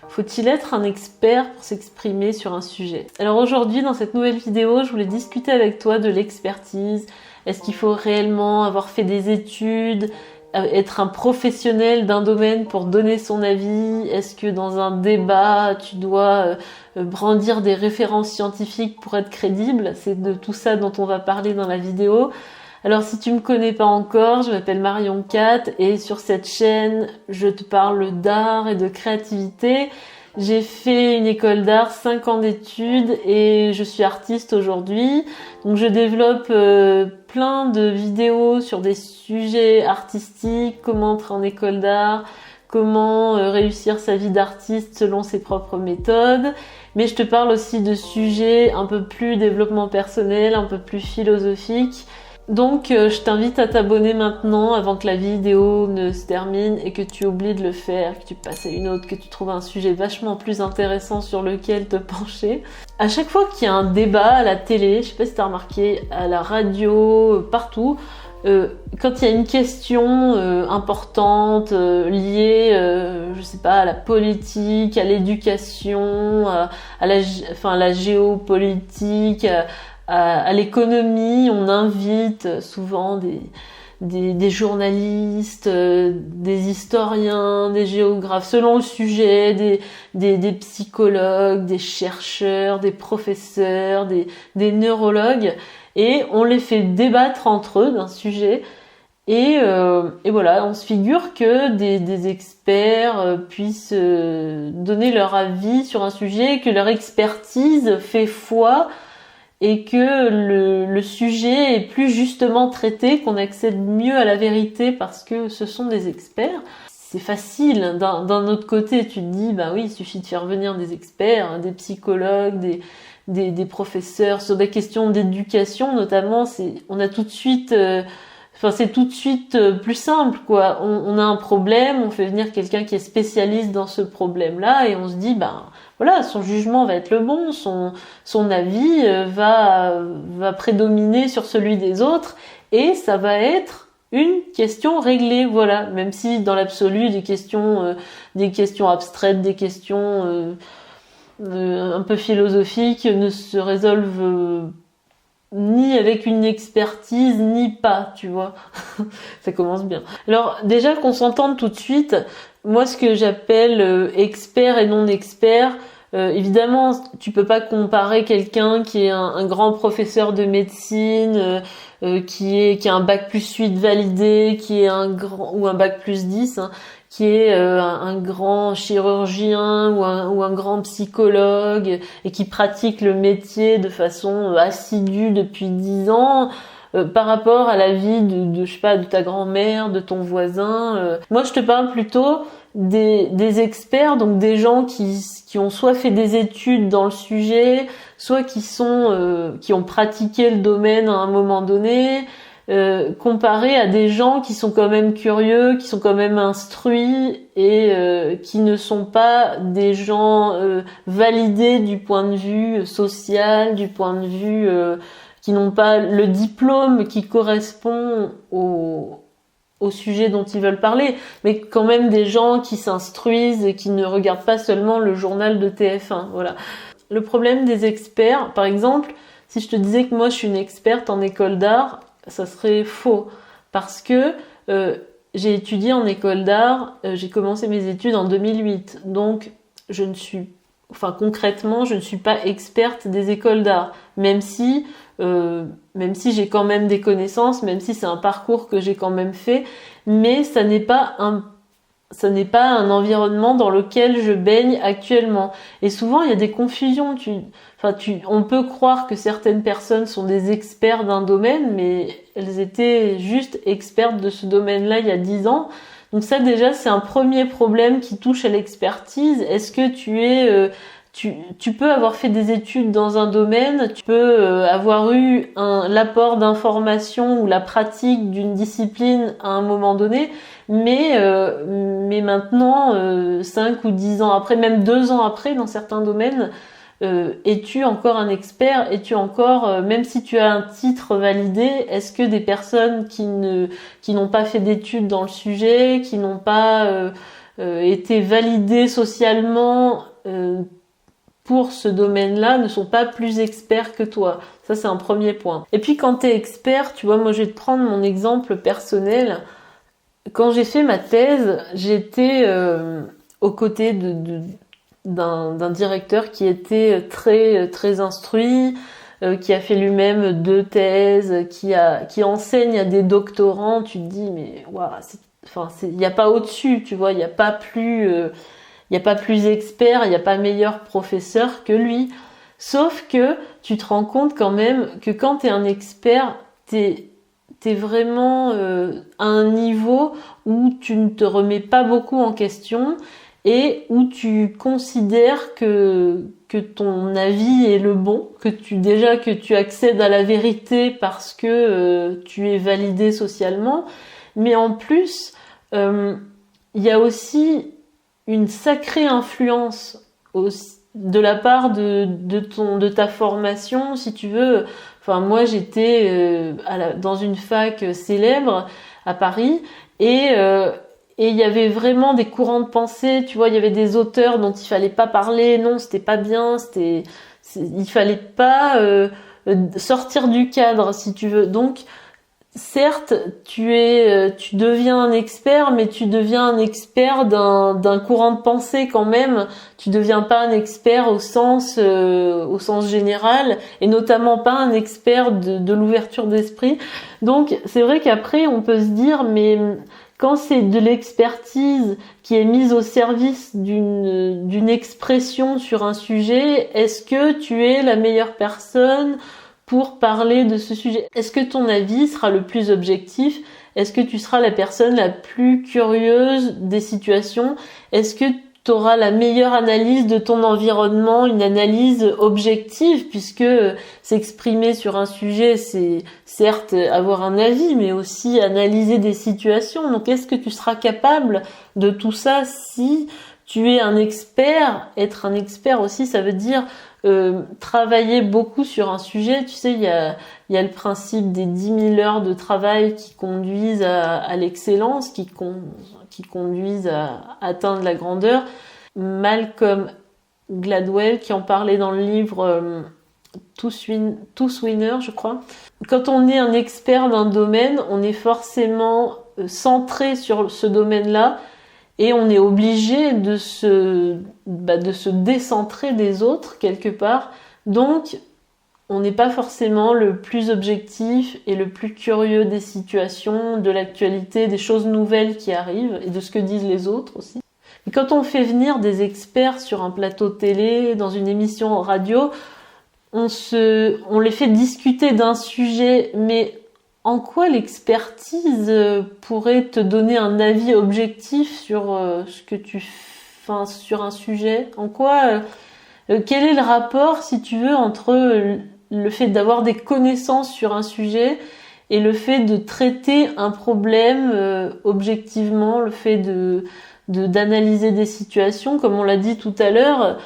Faut-il être un expert pour s'exprimer sur un sujet? Alors aujourd'hui, dans cette nouvelle vidéo, je voulais discuter avec toi de l'expertise. Est-ce qu'il faut réellement avoir fait des études, être un professionnel d'un domaine pour donner son avis? Est-ce que dans un débat, tu dois brandir des références scientifiques pour être crédible? C'est de tout ça dont on va parler dans la vidéo. Alors si tu me connais pas encore, je m'appelle Marion Cat et sur cette chaîne, je te parle d'art et de créativité. J'ai fait une école d'art, 5 ans d'études et je suis artiste aujourd'hui. Donc je développe plein de vidéos sur des sujets artistiques, comment entrer en école d'art, comment réussir sa vie d'artiste selon ses propres méthodes. Mais je te parle aussi de sujets un peu plus développement personnel, un peu plus philosophiques. Donc je t'invite à t'abonner maintenant avant que la vidéo ne se termine et que tu oublies de le faire, que tu passes à une autre, que tu trouves un sujet vachement plus intéressant sur lequel te pencher. À chaque fois qu'il y a un débat à la télé, je sais pas si t'as remarqué, à la radio, partout, quand il y a une question importante liée, je sais pas, à la politique, à l'éducation, à la géopolitique, à l'économie, on invite souvent des journalistes, des historiens, des géographes, selon le sujet, des psychologues, des chercheurs, des professeurs, des neurologues, et on les fait débattre entre eux d'un sujet. Et voilà, on se figure que des experts puissent donner leur avis sur un sujet, que leur expertise fait foi et que le sujet est plus justement traité, qu'on accède mieux à la vérité parce que ce sont des experts. C'est facile. D'un autre côté, tu te dis, bah oui, il suffit de faire venir des experts, des psychologues, des professeurs sur des questions d'éducation notamment. On a tout de suite... c'est tout de suite plus simple, quoi. On a un problème, on fait venir quelqu'un qui est spécialiste dans ce problème-là et on se dit, ben voilà, son jugement va être le bon, son avis va prédominer sur celui des autres et ça va être une question réglée, voilà. Même si dans l'absolu, des questions abstraites, des questions un peu philosophiques ne se résolvent ni avec une expertise, ni pas, tu vois. Ça commence bien. Alors, déjà qu'on s'entende tout de suite, moi, ce que j'appelle expert et non expert, évidemment, tu peux pas comparer quelqu'un qui est un grand professeur de médecine, qui a un bac plus 8 validé, qui est un grand, ou un bac plus 10, hein, qui est un grand chirurgien ou un grand psychologue et qui pratique le métier de façon assidue depuis 10 ans par rapport à la vie de je sais pas, de ta grand-mère, de ton voisin. Moi, je te parle plutôt des experts, donc des gens qui ont soit fait des études dans le sujet, soit qui ont pratiqué le domaine à un moment donné, comparé à des gens qui sont quand même curieux, qui sont quand même instruits et qui ne sont pas des gens validés du point de vue social, du point de vue qui n'ont pas le diplôme qui correspond au sujet dont ils veulent parler, mais quand même des gens qui s'instruisent et qui ne regardent pas seulement le journal de TF1, voilà. Le problème des experts, par exemple, si je te disais que moi je suis une experte en école d'art, ça serait faux, parce que j'ai étudié en école d'art, j'ai commencé mes études en 2008, donc concrètement, je ne suis pas experte des écoles d'art, même si j'ai quand même des connaissances, même si c'est un parcours que j'ai quand même fait, mais ça n'est pas un environnement dans lequel je baigne actuellement. Et souvent, il y a des confusions. On peut croire que certaines personnes sont des experts d'un domaine, mais elles étaient juste expertes de ce domaine-là il y a 10 ans. Donc ça, déjà, c'est un premier problème qui touche à l'expertise. Est-ce que tu peux avoir fait des études dans un domaine, tu peux avoir eu l'apport d'information ou la pratique d'une discipline à un moment donné, mais maintenant, 5 ou 10 ans après, même 2 ans après, dans certains domaines, es-tu encore un expert? Es-tu encore, même si tu as un titre validé, est-ce que des personnes qui n'ont pas fait d'études dans le sujet, qui n'ont pas été validés socialement pour ce domaine-là ne sont pas plus experts que toi. Ça, c'est un premier point. Et puis, quand tu es expert, tu vois, moi, je vais te prendre mon exemple personnel. Quand j'ai fait ma thèse, j'étais aux côtés d'un directeur qui était très instruit, qui a fait lui-même 2 thèses, qui enseigne à des doctorants. Tu te dis, mais waouh, il n'y a pas au-dessus, tu vois, il n'y a pas plus expert, il n'y a pas meilleur professeur que lui. Sauf que tu te rends compte quand même que quand tu es un expert, t'es vraiment à un niveau où tu ne te remets pas beaucoup en question et où tu considères que ton avis est le bon, que tu accèdes à la vérité parce que tu es validé socialement. Mais en plus, il y a aussi une sacrée influence de la part de ta formation, si tu veux. Enfin, moi, j'étais dans une fac célèbre à Paris et il y avait vraiment des courants de pensée. Tu vois, il y avait des auteurs dont il fallait pas parler. Non, c'était pas bien. Il fallait pas sortir du cadre, si tu veux. Donc, certes, tu deviens un expert, mais tu deviens un expert d'un courant de pensée quand même. Tu deviens pas un expert au sens général, et notamment pas un expert de l'ouverture d'esprit. Donc, c'est vrai qu'après, on peut se dire, mais quand c'est de l'expertise qui est mise au service d'une expression sur un sujet, est-ce que tu es la meilleure personne pour parler de ce sujet? Est-ce que ton avis sera le plus objectif? Est-ce que tu seras la personne la plus curieuse des situations? Est-ce que tu auras la meilleure analyse de ton environnement, une analyse objective, puisque s'exprimer sur un sujet, c'est certes avoir un avis, mais aussi analyser des situations. Donc, est-ce que tu seras capable de tout ça si tu es un expert? Être un expert aussi, ça veut dire travailler beaucoup sur un sujet. Tu sais, il y a le principe des 10 000 heures de travail qui conduisent à l'excellence, qui conduisent à atteindre la grandeur. Malcolm Gladwell, qui en parlait dans le livre Tous Winners, je crois. Quand on est un expert d'un domaine, on est forcément centré sur ce domaine-là, et on est obligé de se décentrer des autres quelque part. Donc, on n'est pas forcément le plus objectif et le plus curieux des situations, de l'actualité, des choses nouvelles qui arrivent et de ce que disent les autres aussi. Et quand on fait venir des experts sur un plateau télé, dans une émission radio, on les fait discuter d'un sujet, mais en quoi l'expertise pourrait te donner un avis objectif sur sur un sujet? En quoi, quel est le rapport, si tu veux, entre le fait d'avoir des connaissances sur un sujet et le fait de traiter un problème objectivement, le fait d'analyser des situations, comme on l'a dit tout à l'heure.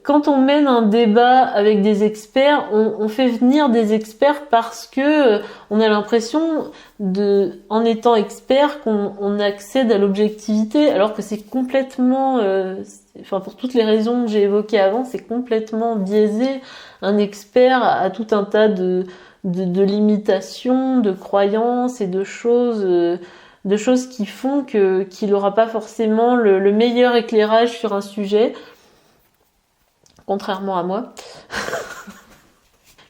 Quand on mène un débat avec des experts, on fait venir des experts parce que on a l'impression en étant expert, qu'on accède à l'objectivité, alors que c'est complètement, pour toutes les raisons que j'ai évoquées avant, c'est complètement biaisé. Un expert a tout un tas de limitations, de croyances et de choses qui font qu'il n'aura pas forcément le meilleur éclairage sur un sujet. Contrairement à moi.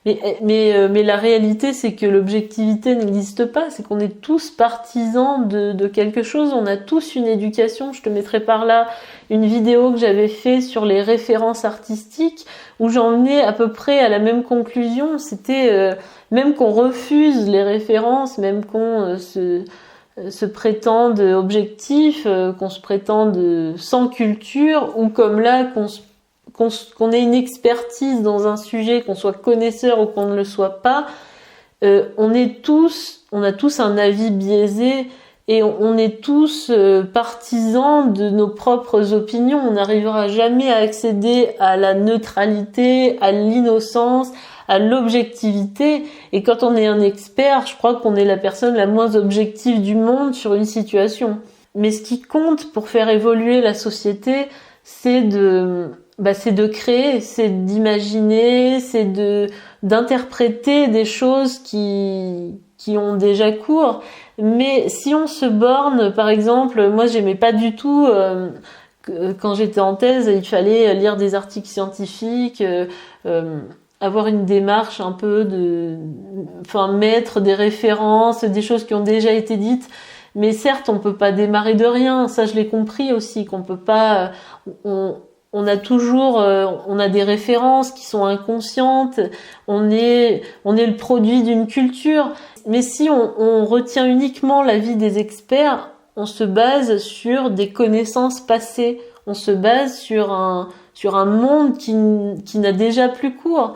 mais la réalité, c'est que l'objectivité n'existe pas. C'est qu'on est tous partisans de quelque chose. On a tous une éducation. Je te mettrai par là une vidéo que j'avais fait sur les références artistiques, où j'en venais à peu près à la même conclusion. C'était même qu'on refuse les références, même qu'on se prétende objectif, qu'on se prétende sans culture, ou comme là, qu'on ait une expertise dans un sujet, qu'on soit connaisseur ou qu'on ne le soit pas, on a tous un avis biaisé et on est tous partisans de nos propres opinions. On n'arrivera jamais à accéder à la neutralité, à l'innocence, à l'objectivité. Et quand on est un expert, je crois qu'on est la personne la moins objective du monde sur une situation. Mais ce qui compte pour faire évoluer la société, c'est de créer, c'est d'imaginer, c'est d'interpréter des choses qui ont déjà cours. Mais si on se borne, par exemple, moi j'aimais pas du tout quand j'étais en thèse, il fallait lire des articles scientifiques, avoir une démarche un peu mettre des références, des choses qui ont déjà été dites. Mais certes, on peut pas démarrer de rien. Ça, je l'ai compris aussi, qu'on peut pas. On a toujours, on a des références qui sont inconscientes. On est le produit d'une culture. Mais si on retient uniquement l'avis des experts, on se base sur des connaissances passées. On se base sur un monde qui n'a déjà plus cours.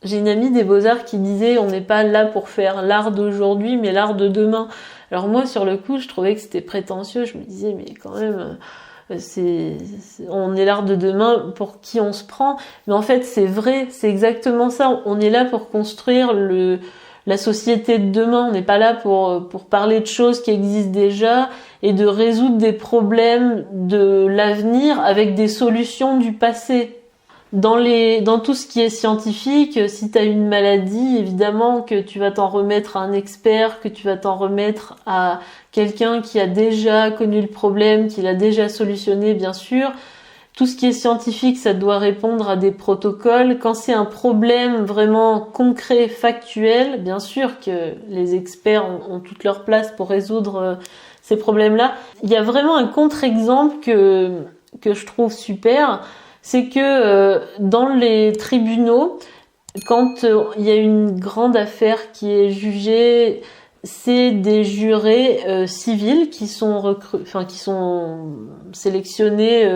J'ai une amie des Beaux-Arts qui disait on n'est pas là pour faire l'art d'aujourd'hui, mais l'art de demain. Alors moi, sur le coup, je trouvais que c'était prétentieux. Je me disais, mais quand même, on est l'art de demain, pour qui on se prend? Mais en fait, c'est vrai, c'est exactement ça. On est là pour construire la société de demain. On n'est pas là pour parler de choses qui existent déjà et de résoudre des problèmes de l'avenir avec des solutions du passé. Dans tout ce qui est scientifique, si tu as une maladie, évidemment que tu vas t'en remettre à un expert, que tu vas t'en remettre à quelqu'un qui a déjà connu le problème, qui l'a déjà solutionné, bien sûr. Tout ce qui est scientifique, ça doit répondre à des protocoles. Quand c'est un problème vraiment concret, factuel, bien sûr que les experts ont toute leur place pour résoudre ces problèmes-là. Il y a vraiment un contre-exemple que je trouve super. C'est que dans les tribunaux, quand il y a une grande affaire qui est jugée, c'est des jurés civils qui sont qui sont sélectionnés,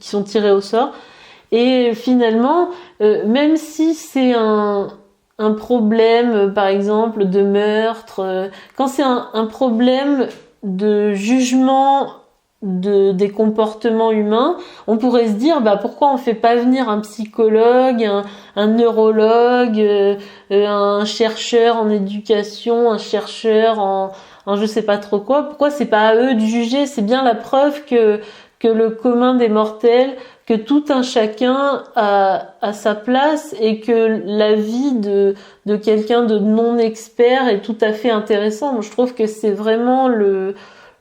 qui sont tirés au sort. Et finalement, même si c'est un problème, par exemple, de meurtre, quand c'est un problème de jugement des comportements humains, on pourrait se dire pourquoi on fait pas venir un psychologue, un neurologue, un chercheur en éducation, un chercheur en je sais pas trop quoi, pourquoi c'est pas à eux de juger? C'est bien la preuve que le commun des mortels, que tout un chacun a sa place et que l'avis de quelqu'un de non expert est tout à fait intéressant. Moi, je trouve que c'est vraiment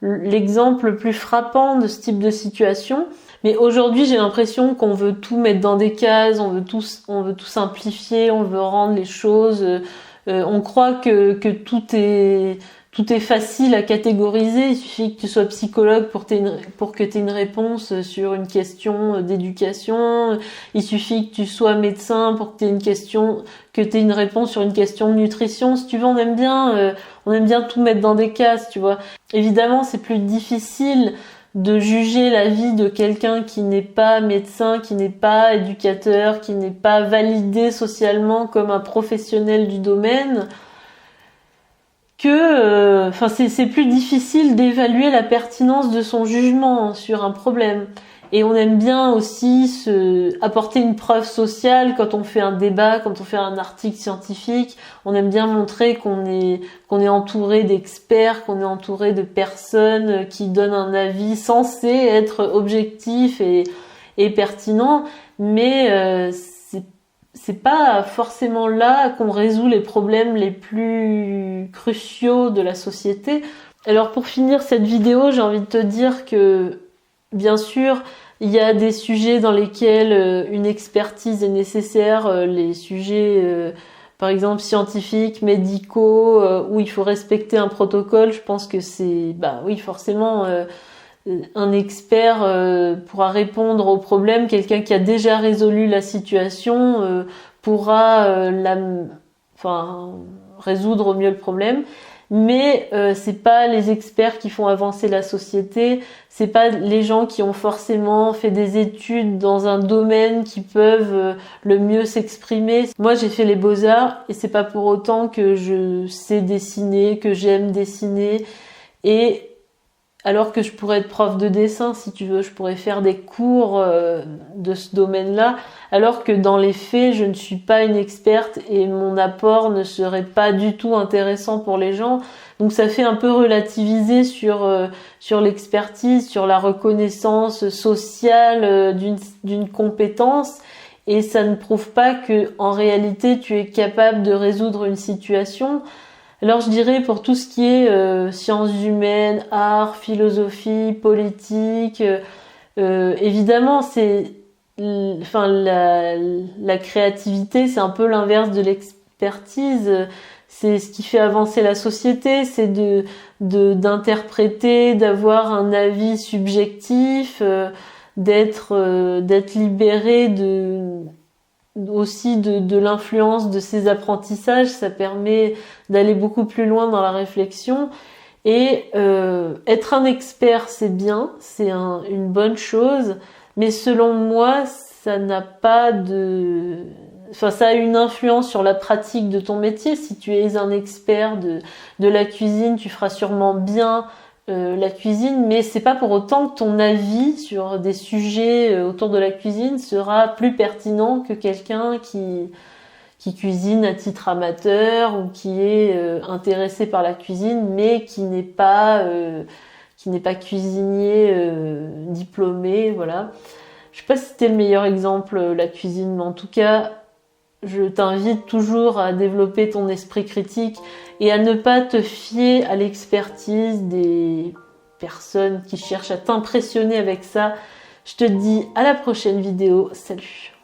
l'exemple le plus frappant de ce type de situation. Mais aujourd'hui, j'ai l'impression qu'on veut tout mettre dans des cases, on veut tout simplifier, on veut rendre les choses, on croit que tout est facile à catégoriser. Il suffit que tu sois psychologue pour que tu aies une réponse sur une question d'éducation. Il suffit que tu sois médecin pour que tu aies une réponse sur une question de nutrition. Si tu veux, on aime bien tout mettre dans des cases, tu vois. Évidemment, c'est plus difficile de juger la vie de quelqu'un qui n'est pas médecin, qui n'est pas éducateur, qui n'est pas validé socialement comme un professionnel du domaine, c'est plus difficile d'évaluer la pertinence de son jugement sur un problème. Et on aime bien aussi apporter une preuve sociale quand on fait un débat, quand on fait un article scientifique. On aime bien montrer qu'on est entouré d'experts, qu'on est entouré de personnes qui donnent un avis censé être objectif et pertinent. Mais c'est pas forcément là qu'on résout les problèmes les plus cruciaux de la société. Alors pour finir cette vidéo, j'ai envie de te dire que bien sûr, il y a des sujets dans lesquels une expertise est nécessaire, les sujets par exemple scientifiques, médicaux, où il faut respecter un protocole. Je pense que c'est oui, forcément un expert pourra répondre au problème, quelqu'un qui a déjà résolu la situation pourra résoudre au mieux le problème. Mais c'est pas les experts qui font avancer la société, c'est pas les gens qui ont forcément fait des études dans un domaine qui peuvent le mieux s'exprimer. Moi, j'ai fait les Beaux-Arts et c'est pas pour autant que je sais dessiner, que j'aime dessiner. Et alors que je pourrais être prof de dessin si tu veux, je pourrais faire des cours de ce domaine-là, alors que dans les faits, je ne suis pas une experte et mon apport ne serait pas du tout intéressant pour les gens. Donc ça fait un peu relativiser sur l'expertise, sur la reconnaissance sociale d'une compétence, et ça ne prouve pas que en réalité tu es capable de résoudre une situation. Alors je dirais pour tout ce qui est sciences humaines, art, philosophie, politique, évidemment la créativité, c'est un peu l'inverse de l'expertise. C'est ce qui fait avancer la société, c'est d'interpréter, d'avoir un avis subjectif, d'être libéré aussi de l'influence de ces apprentissages. Ça permet d'aller beaucoup plus loin dans la réflexion. Et être un expert, c'est bien, c'est une bonne chose, mais selon moi, ça n'a pas de... Enfin, ça a une influence sur la pratique de ton métier. Si tu es un expert de la cuisine, tu feras sûrement bien la cuisine, mais c'est pas pour autant que ton avis sur des sujets autour de la cuisine sera plus pertinent que quelqu'un qui cuisine à titre amateur ou qui est intéressé par la cuisine, mais qui n'est pas cuisinier diplômé, voilà. Je sais pas si c'était le meilleur exemple, la cuisine, mais en tout cas, je t'invite toujours à développer ton esprit critique et à ne pas te fier à l'expertise des personnes qui cherchent à t'impressionner avec ça. Je te dis à la prochaine vidéo. Salut!